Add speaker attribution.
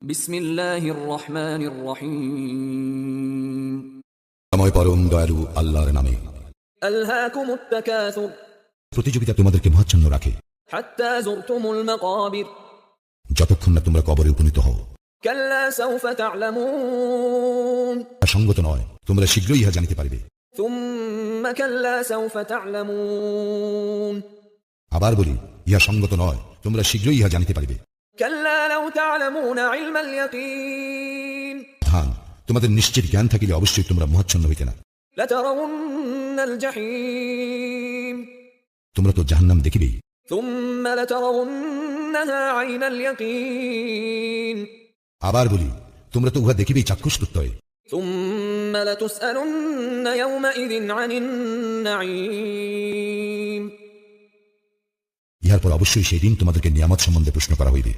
Speaker 1: বিসমিল্লাহির রহমানির রহিম।
Speaker 2: সময় পরম দয়ালু আল্লাহর নামে।
Speaker 1: আলহাকুমুত তাকাসুর
Speaker 2: প্রতিযোগিতা তোমাদেরকে মহাচ্ছন্ন রাখে,
Speaker 1: হাত্তা যুরতুমুল মাকাবির
Speaker 2: যতক্ষণ না তোমরা কবরে উপনীত হও।
Speaker 1: কাল্লা সাউফা তা'লামুন
Speaker 2: সঙ্গত নয়, তোমরা শীঘ্রই ইহা জানিতে পারিবে।
Speaker 1: সুম্মা কাল্লা সাউফা তা'লামুন
Speaker 2: আবার বলি, ইহা সঙ্গত নয়, তোমরা শীঘ্রই ইহা জানিতে পারিবে।
Speaker 1: কাল্লা লাউ তা'লামুনা ইলমাল ইয়াকিন
Speaker 2: ধান, তোমাদের নিশ্চিত জ্ঞান থাকিলে অবশ্যই তোমরা মহাচ্ছন্ন হইতে না।
Speaker 1: লাতারাউন্নাল জাহিম
Speaker 2: তোমরা তো জাহান্নাম দেখিবেই।
Speaker 1: সুম্মা লাতারাউন্নাহা আইনাল ইয়াকিন
Speaker 2: আবার বলি, তোমরা তো উহা দেখিবেই চাক্ষুষ প্রত্যয়ে।
Speaker 1: সুম্মা লাতুসআলুন্না ইয়াওমাইযিন আনিন নাঈম
Speaker 2: ইহার পর অবশ্যই সেই দিন তোমাদেরকে নিয়ামত সম্বন্ধে প্রশ্ন করা হইবে।